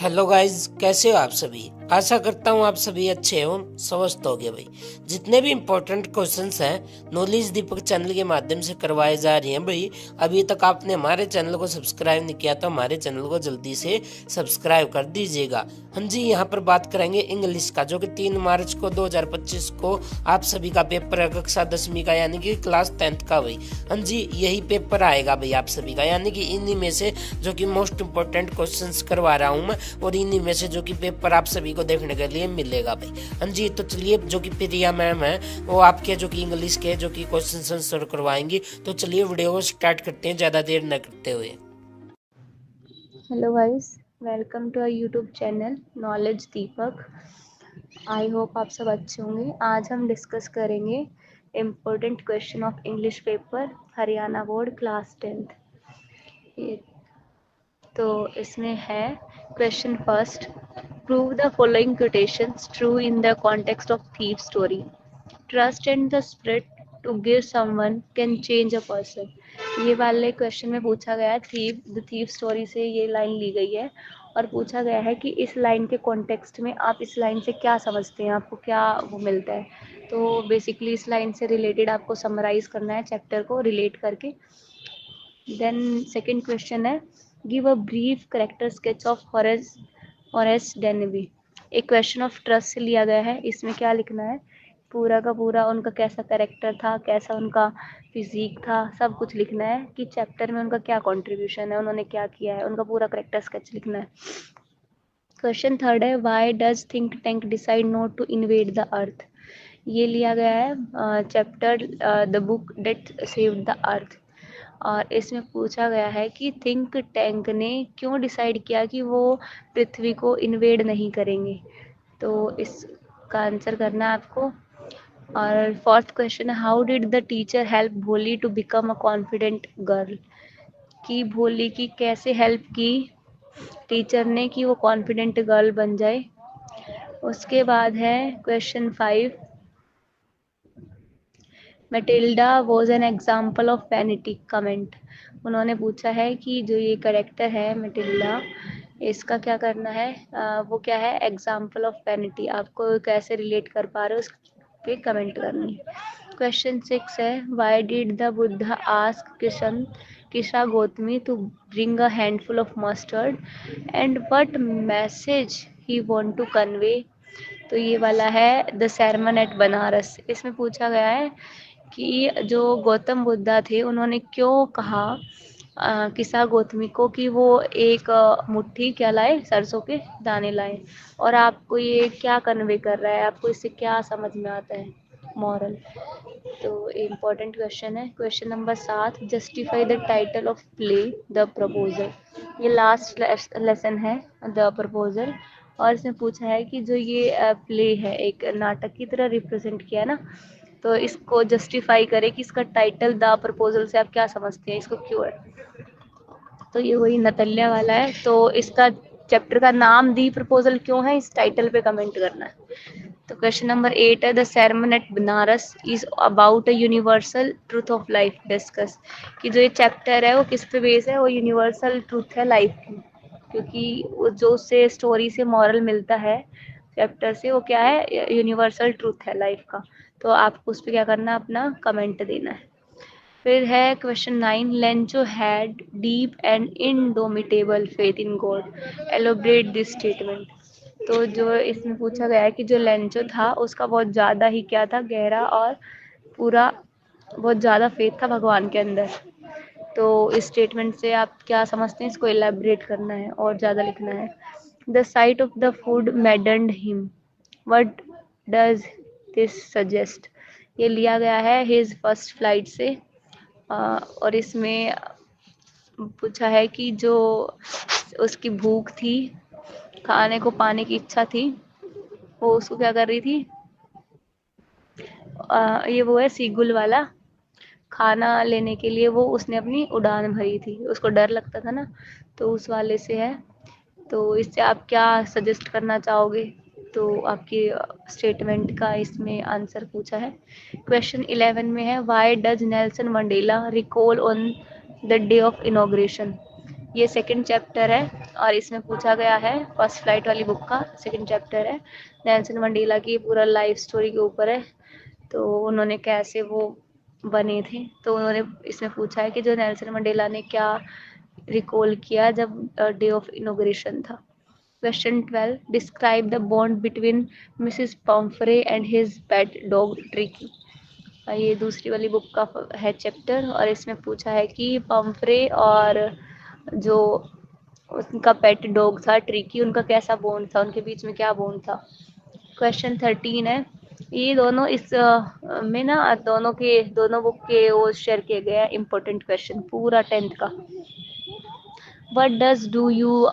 Hello guys, कैसे हो आप सभी। आशा करता हूँ आप सभी अच्छे हो, स्वस्थ हो गए भाई। जितने भी इम्पोर्टेंट क्वेश्चंस हैं नॉलेज दीपक चैनल के माध्यम से करवाए जा रहे हैं भाई। अभी तक आपने हमारे चैनल को सब्सक्राइब नहीं किया तो हमारे चैनल को जल्दी से सब्सक्राइब कर दीजिएगा। हाँ जी, यहाँ पर बात करेंगे इंग्लिश का, जो कि 3 मार्च को 2025 को आप सभी का पेपर है, कक्षा 10वीं का, यानी कि क्लास 10th का भाई। हाँ जी, यही पेपर आएगा भाई आप सभी का, यानी कि इन्हीं में से जो कि मोस्ट इम्पोर्टेंट क्वेश्चंस करवा रहा हूँ मैं, और इन्हीं में से जो कि पेपर आप सभी को देखने के लिए मिलेगा भाई। हाँ जी, तो चलिए, जो कि प्रिया मैम है वो आपके जो कि इंग्लिश के जो कि क्वेश्चन आंसर करवाएंगी। तो चलिए वीडियो को स्टार्ट करते हैं ज़्यादा देर न करते हुए। Hello guys, welcome to our YouTube channel knowledge Deepak. I hope आप सब अच्छे होंगे। आज हम डिस्कस करेंगे important question of English paper Haryana board class 10th। तो इसमें है question first, prove the following quotations true in the context of thief story. Trust and the spirit to give someone can change a person. ये वाले question में पूछा गया है, the thief story से ये लाइन ली गई है और पूछा गया है कि इस लाइन के कॉन्टेक्स्ट में आप इस लाइन से क्या समझते हैं, आपको क्या वो मिलता है। तो बेसिकली इस लाइन से रिलेटेड आपको समराइज करना है चैप्टर को रिलेट करके। देन सेकंड क्वेश्चन है, give a brief character sketch of Horace Denby. एक क्वेश्चन ऑफ ट्रस्ट से लिया गया है। इसमें क्या लिखना है, पूरा का पूरा उनका कैसा कैरेक्टर था, कैसा उनका फिजिक था, सब कुछ लिखना है कि चैप्टर में उनका क्या कंट्रीब्यूशन है, उन्होंने क्या किया है, उनका पूरा करेक्टर स्केच लिखना है। क्वेश्चन थर्ड है, why does think tank decide not to invade the earth. ये लिया गया है chapter the book that saved the earth. और इसमें पूछा गया है कि थिंक टैंक ने क्यों डिसाइड किया कि वो पृथ्वी को इन्वेड नहीं करेंगे। तो इसका आंसर करना है आपको। और फोर्थ क्वेश्चन है, how did the teacher help Bholi to become a confident girl. कि भोली की कैसे हेल्प की टीचर ने कि वो कॉन्फिडेंट गर्ल बन जाए। उसके बाद है question 5, Matilda was an example of vanity comment. उन्होंने पूछा है कि जो ये करेक्टर है मैटिल्डा, इसका क्या करना है, वो क्या है, एग्जाम्पल ऑफ वैनिटी। आपको कैसे रिलेट कर पा रहे हो उस पे कमेंट करनी है। क्वेश्चन 6 है, why did the Buddha ask Kisha Gautami to bring a handful of mustard and what message he want to convey. तो ये वाला है द sermon एट बनारस। इसमें पूछा गया है कि जो गौतम बुद्धा थे उन्होंने क्यों कहा किसा गौतमी को कि वो एक मुट्ठी क्या लाए, सरसों के दाने लाए। और आपको ये क्या कन्वे कर रहा है, आपको इससे क्या समझ में आता है, मॉरल। तो इम्पोर्टेंट क्वेश्चन है। Question number 7, justify the title of play the proposal. ये लास्ट लेसन है, द प्रपोजल। और इसमें पूछा है कि जो ये प्ले है, एक नाटक की तरह रिप्रेजेंट किया है ना, तो इसको जस्टिफाई करे कि इसका टाइटल द प्रपोजल से आप क्या समझते हैं, इसको क्यों है। तो ये वही नतल्या वाला है। तो इसका चैप्टर का नाम दी प्रपोजल क्यों है, इस टाइटल पे कमेंट करना है। तो क्वेश्चन नंबर 8 है, the sermon at Banaras is about a universal truth of life discuss. कि जो ये चैप्टर है वो किस पे बेस है, वो यूनिवर्सल ट्रूथ है लाइफ की, क्योंकि जो उससे स्टोरी से मॉरल मिलता है चैप्टर से, वो क्या है, यूनिवर्सल ट्रूथ है लाइफ का। तो आपको उस पर क्या करना है, अपना कमेंट देना है। फिर है question 9, Lencho had deep and indomitable faith in God, elaborate this statement. तो जो इसमें पूछा गया है कि जो लेंचो था उसका बहुत ज़्यादा ही क्या था, गहरा और पूरा बहुत ज़्यादा फेथ था भगवान के अंदर। तो इस स्टेटमेंट से आप क्या समझते हैं, इसको एलेबरेट करना है और ज़्यादा लिखना है। The site of the food मैडन्ड him, what does this suggest. ये लिया गया है हिज फर्स्ट फ्लाइट से। और इसमें पूछा है कि जो उसकी भूख थी, खाने को पाने की इच्छा थी, वो उसको क्या कर रही थी, ये वो है सीगुल वाला, खाना लेने के लिए वो उसने अपनी उड़ान भरी थी, उसको डर लगता था ना, तो उस वाले से है। तो इससे आप क्या सजेस्ट करना चाहोगे, तो आपकी स्टेटमेंट का इसमें आंसर पूछा है। क्वेश्चन 11 में है, why does Nelson Mandela recall on the day of inauguration. ये सेकंड चैप्टर है और इसमें पूछा गया है, फर्स्ट फ्लाइट वाली बुक का सेकंड चैप्टर है, नेल्सन मंडेला की पूरा लाइफ स्टोरी के ऊपर है। तो उन्होंने कैसे वो बने थे, तो उन्होंने इसमें पूछा है कि जो नेल्सन मंडेला ने क्या रिकॉल किया जब डे ऑफ इनॉग्रेशन था। Question 12, describe the bond between Mrs Pomfrey and his pet dog tricky. ये दूसरी वाली बुक का है चैप्टर और इसमें पूछा है कि पम्फ्रे और जो उनका पेट डॉग था ट्रिकी, उनका कैसा बॉन्ड था, उनके बीच में क्या बॉन्ड था। क्वेश्चन 13 है, ये दोनों इस में ना दोनों बुक के वो शेयर किए गए हैं इंपॉर्टेंट क्वेश्चन पूरा 10th का। What does do you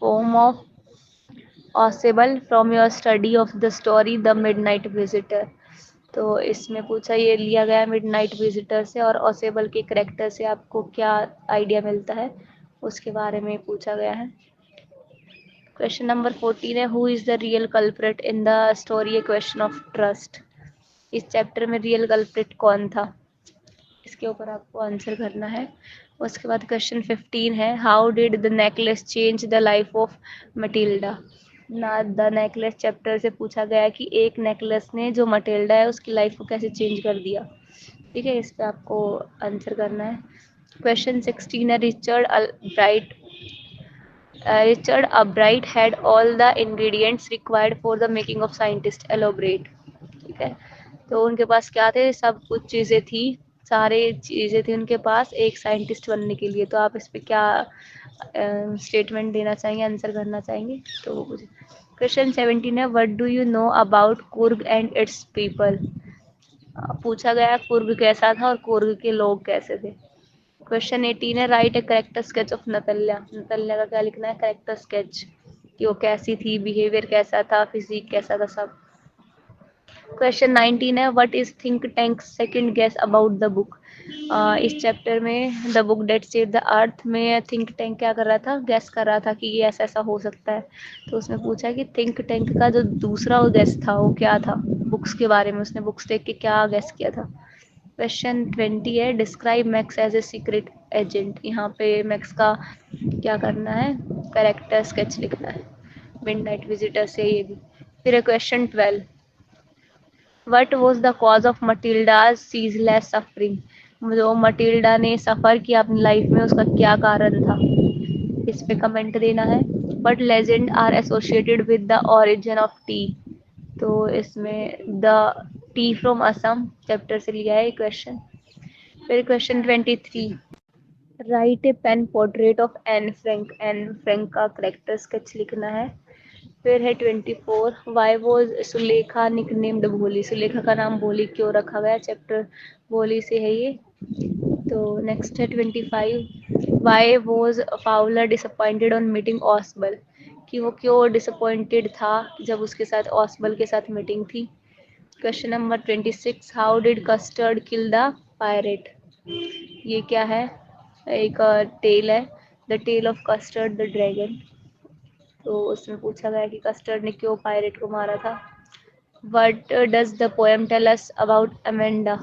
form of Ausable from your study of the story the midnight visitor. तो इसमें पूछा, ये लिया गया है मिडनाइट विजिटर से और ऑसेबल के करेक्टर से आपको क्या आइडिया मिलता है उसके बारे में पूछा गया है। क्वेश्चन नंबर 14 है, who is the real culprit in the story A question of trust. इस चैप्टर में रियल कल्प्रिट कौन था, इसके ऊपर आपको आंसर करना है। उसके बाद क्वेश्चन 15 है, how did the necklace change the life of Matilda. ना द नेकलेस चैप्टर से पूछा गया कि एक नेकलेस ने जो मटिल्डा है उसकी लाइफ को कैसे चेंज कर दिया। ठीक है, इस पे आपको आंसर करना है। क्वेश्चन 16 है, Richard Albright had all the ingredients required for the making of scientist elaborate। ठीक है, तो उनके पास क्या थे, सब कुछ चीज़ें थी, सारे चीज़ें थी उनके पास एक साइंटिस्ट बनने के लिए। तो आप इस पे क्या स्टेटमेंट देना चाहेंगे, आंसर करना चाहेंगे, तो वो मुझे। क्वेश्चन 17 है, what do you know about Coorg and it's people. पूछा गया कुर्ग कैसा था और कुर्ग के लोग कैसे थे। क्वेश्चन 18 है, right a character sketch of नतल्या। नतल्या का क्या लिखना है, करेक्टर स्केच, कि वो कैसी थी, बिहेवियर कैसा था, फिजिक कैसा था, सब। क्वेश्चन 19 है, what is think tank second guess about the book. इस चैप्टर में the book that save the earth में थिंक टैंक क्या कर रहा था, गैस कर रहा था कि ये ऐसा ऐसा हो सकता है। तो उसने पूछा कि थिंक टैंक का जो दूसरा वो गैस था वो क्या था, बुक्स के बारे में उसने बुक्स देख के क्या गैस किया था। क्वेश्चन 20 है, describe Max as a secret agent. यहाँ पे मैक्स का क्या करना है, कैरेक्टर स्केच लिखना है मिडनाइट विजिटर से ये भी। फिर question 12, what was the cause of Matilda's ceaseless suffering. जो मटिल्डा ने सफ़र किया अपनी लाइफ में उसका क्या कारण था, इस पे कमेंट देना है। But legend are associated with the origin of tea. तो इसमें the tea from Assam chapter से लिया है क्वेश्चन। फिर question 23, write a pen portrait of Anne Frank. Anne Frank का करेक्टर स्केच लिखना है। फिर है 24, वाई वॉज सुलेखा निकनेम्ड भोली। सुलेखा का नाम भोली क्यों रखा गया, चैप्टर भोली से है ये। तो नेक्स्ट है 25, why was Fowler disappointed on meeting Ausable. कि वो क्यों डिसअपॉइंटेड था जब उसके साथ ऑसबल के साथ मीटिंग थी। Question number 26, how did Custard kill the pirate. ये क्या है, एक टेल है, the tale of Custard the dragon. तो उसमें पूछा गया कि कस्टर्ड ने क्यों पायरेट को मारा था। What does the poem tell us about Amanda.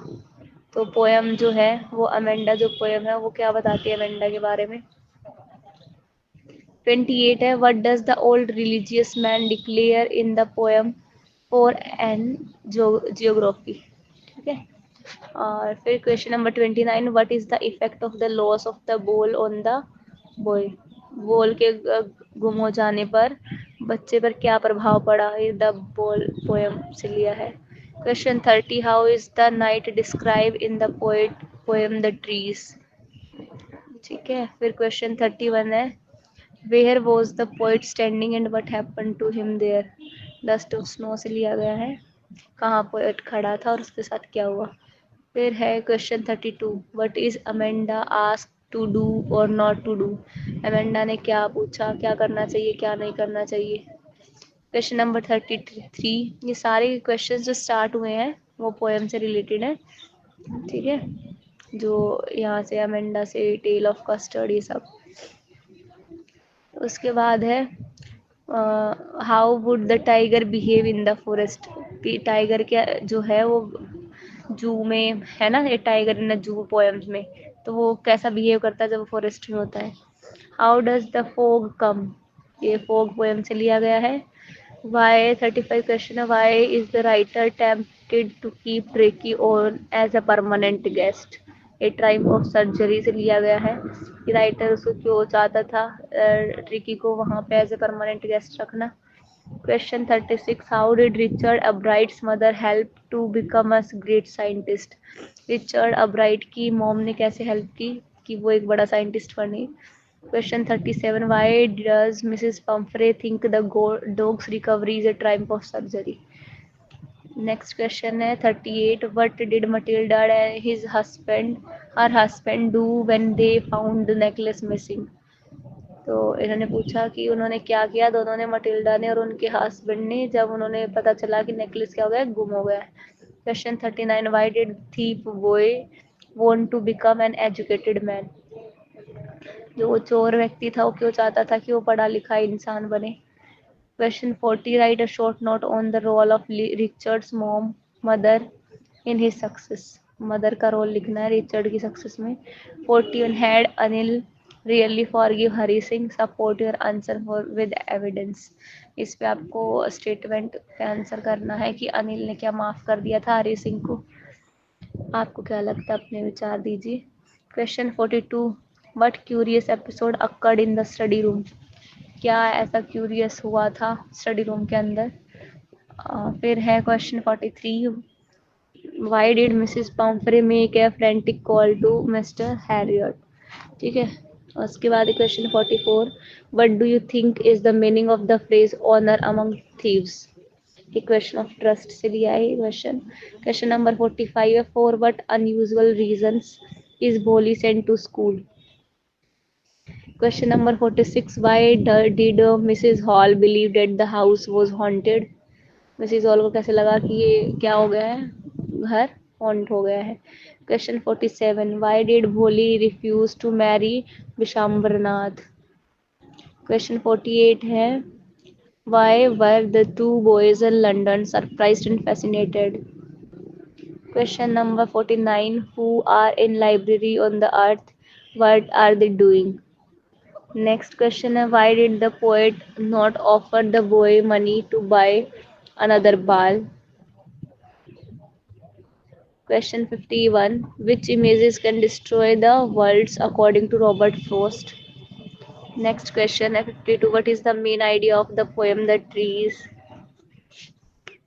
तो पोएम जो है वो अमेंडा जो पोएम है वो क्या बताती है अमेंडा के बारे में। 28 है, what does the old religious man declare in the poem for an geography. ठीक है, और फिर question number 29, what is the effect of the loss of the ball on the boy. Ball के गुम हो जाने पर बच्चे पर क्या प्रभाव पड़ा, ये द बॉल पोएम से लिया है। Question 30, how is the night describe in the poem the trees. ठीक है, फिर क्वेश्चन 31 है, where was the poet standing and what happened to him there. Dust of snow से लिया गया है, कहाँ पोएट खड़ा था और उसके साथ क्या हुआ। फिर है question 32, what is Amanda ask to do और नॉट टू डू। अमेंडा ने क्या पूछा, क्या करना चाहिए क्या नहीं करना चाहिए। क्वेश्चन नंबर 33, ये सारे क्वेश्चन जो स्टार्ट हुए हैं वो पोएम से रिलेटेड है। ठीक है, जो यहाँ से अमेंडा से टेल ऑफ कस्टर्ड ये सब। उसके बाद है how would the tiger behave in the forest. Tiger क्या जो है वो जू में है ना, ये टाइगर इन जू पोएम्स में, तो वो कैसा बिहेव करता है जब वो फॉरेस्ट में होता है। How does the fog come, ये फोग पोएम से लिया गया है। वाई 35 क्वेश्चन है, why is the writer tempted to keep Ricky on as a permanent guest, a time of surgery से लिया गया है कि राइटर उसको क्यों चाहता था रिकी को वहाँ पे एज ए परमानेंट गेस्ट रखना। Question 36. How did Richard Albright's mother help to become a great scientist? Richard Albright की मॉम ने कैसे हेल्प की कि वो एक बड़ा साइंटिस्ट बने? Question 37. Why does Mrs. Pumphrey think the dog's recovery is a triumph of surgery? Next question है 38. What did Matilda and her husband do when they found the necklace missing? तो इन्होंने पूछा कि उन्होंने क्या किया, दोनों ने, मटिल्डा ने और उनके हस्बैंड ने, जब उन्होंने पता चला कि नेकलेस क्या हो गया, गुम हो गया। Question 39. Why did thief boy want to become an educated man, जो वो चोर व्यक्ति था वो क्यों चाहता था कि वो पढ़ा लिखा इंसान बने। Question 40. Write a short note on the role of Richard's mom mother in his success, mother का रोल लिखना है रिचर्ड की सक्सेस में। 41. Had Anil really forgive Hari Singh, support your answer for with evidence, इस पे आपको स्टेटमेंट का आंसर करना है कि अनिल ने क्या माफ कर दिया था हरी सिंह को। आपको क्या लगता है, अपने विचार दीजिए। Question 42. What curious episode occurred in the study room, क्या ऐसा क्यूरियस हुआ था स्टडी रूम के अंदर। फिर है question 43. Why did Mrs Pumphrey make a frantic call to Mr Herriot, ठीक है। उसके बाद question 44. What do you think is the meaning of the phrase honour among thieves, ये क्वेश्चन ऑफ ट्रस्ट से लिया है क्वेश्चन। क्वेश्चन नंबर 45 है, for what unusual reasons is Bholi sent to school. Question number 46. Why did Mrs Hall believe that the house was haunted, Mrs hall को कैसे लगा कि ये क्या हो गया है, घर हॉन्ट हो गया है। Question 47. Why did Bholi refuse to marry Bishambarnath. Question 48 है, why were the two boys in London surprised and fascinated. Question number 49. Who are in library on the earth, what are they doing. Next question है, why did the poet not offer the boy money to buy another ball. Question 51. Which images can destroy the worlds according to Robert Frost? Next question 52. What is the main idea of the poem The Trees?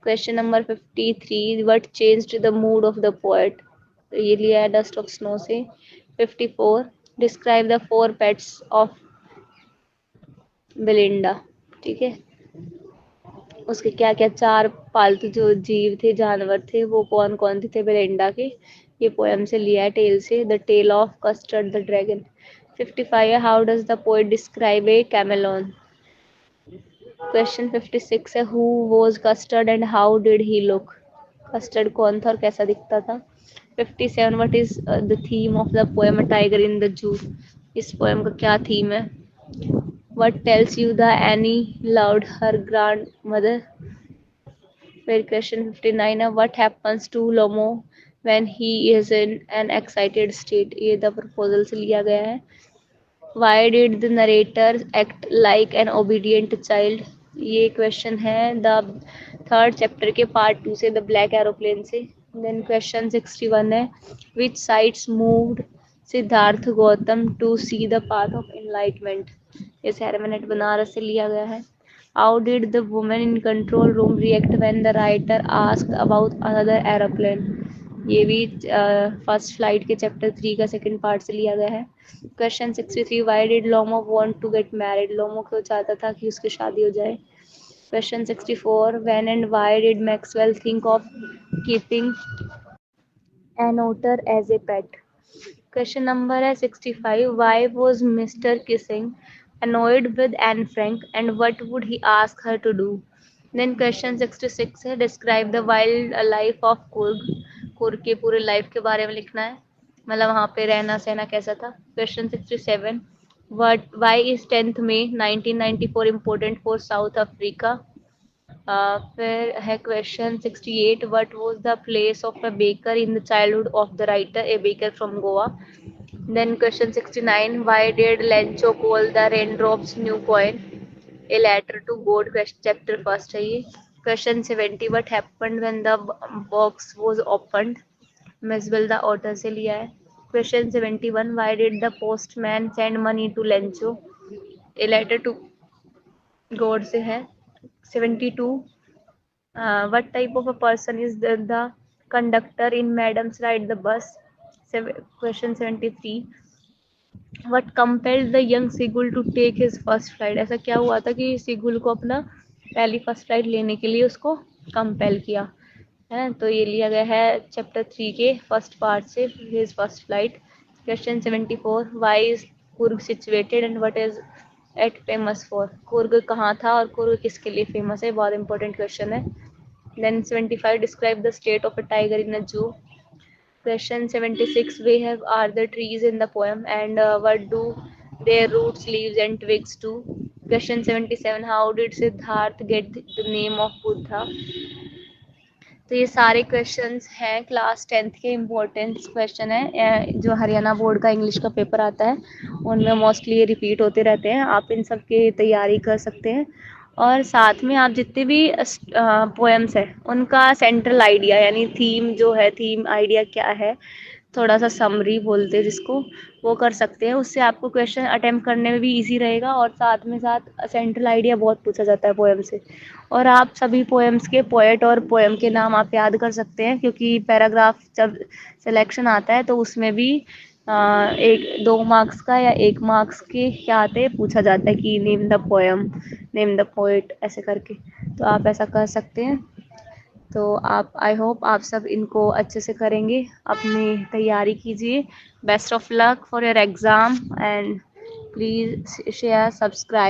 Question number 53. What changed the mood of the poet? ये लिया है Dust of Snow से। 54. Describe the four pets of Belinda, ठीक है। उसके क्या क्या चार पालतू जो जीव थे, जानवर थे, वो कौन कौन थे बेलिंडा के, ये पोएम से लिया है, टेल से, the tale of Custard the dragon. 55 है, how does the poet describe a chameleon. Question 56 है, who was Custard and how did he look, Custard कौन था और कैसा दिखता था। 57. What is the theme of the poem tiger in the zoo, इस poem का क्या थीम है। What tells you the Annie loved her grandmother? फिर क्वेश्चन 59 है, what happens to Lomo when he is in an excited state, ये the proposal से लिया गया है। Why did the narrator act like an obedient child, ये question है the third chapter के पार्ट 2 से, द ब्लैक एरोप्लेन से। देन क्वेश्चन 61 है, which sites moved Siddhartha Gautam to see the path of enlightenment, ये सेरेमिनेट बनारस से लिया गया है। How did the women in control room react when the writer asked about another aeroplane, ये भी फर्स्ट फ्लाइट के चैप्टर 3 का सेकंड पार्ट से लिया गया है। Question 63. Why did Lomo want to get married, Lomo क्यों चाहता था कि उसकी शादी हो जाए। Question 64. When and why did Maxwell think of keeping an otter as a pet. Question number है 65. Why was Mr. Kissing annoyed with Anne Frank and what would he ask her to do? Then question 66 है, describe the wild life of Kurg, Coorg के पूरे life के बारे में लिखना है, मतलब वहाँ पे रहना सहना कैसा था। Question 67. Why is 10th May 1994 important for South Africa? फिर है question 68. What was the place of a baker in the childhood of the writer, A baker from Goa. Then question 69, why did Lencho call the raindrops new coin? A letter to God, question chapter first है ये. Question 70, what happened when the box was opened? Mesbel the author से लिया है. Question 71, why did the postman send money to Lencho? A letter to God से है. 72, what type of a person is the conductor in Madam's Ride the Bus? Question 73, what compelled the young Sigul to take his first flight? ऐसा क्या हुआ था कि सिगुल को अपना पहली फर्स्ट फ्लाइट लेने के लिए उसको कंपेल किया है. तो ये लिया गया है चैप्टर 3 के फर्स्ट पार्ट से, his first flight. Question 74, why is Coorg situated and what is it famous for? Coorg कहाँ था और कुर्ग किसके लिए फेमस है? बहुत इंपॉर्टेंट क्वेश्चन है. Then 75, describe the state of a tiger in a zoo. Question 76, where are the trees in the poem and what do their roots, leaves and twigs do? Question 77, how did Siddharth get the name of Buddha? तो ये सारे questions हैं class 10th के important question है जो Haryana board का English का paper आता है उनमें मोस्टली ये रिपीट होते रहते हैं. आप इन सब की तैयारी कर सकते हैं और साथ में आप जितने भी पोएम्स है उनका सेंट्रल आइडिया यानी थीम जो है, थीम आइडिया क्या है, थोड़ा सा समरी बोलते हैं जिसको, वो कर सकते हैं. उससे आपको क्वेश्चन अटेम्प्ट करने में भी इजी रहेगा और साथ में साथ सेंट्रल आइडिया बहुत पूछा जाता है पोएम से. और आप सभी पोएम्स के पोएट और पोएम के नाम आप याद कर सकते हैं क्योंकि पैराग्राफ जब सिलेक्शन आता है तो उसमें भी एक 2 मार्क्स का या 1 मार्क्स के क्या आते हैं, पूछा जाता है कि name the poem, name the poet, ऐसे करके. तो आप ऐसा कर सकते हैं. तो आप, आई होप आप सब इनको अच्छे से करेंगे, अपनी तैयारी कीजिए. Best of luck for your exam and please share, subscribe.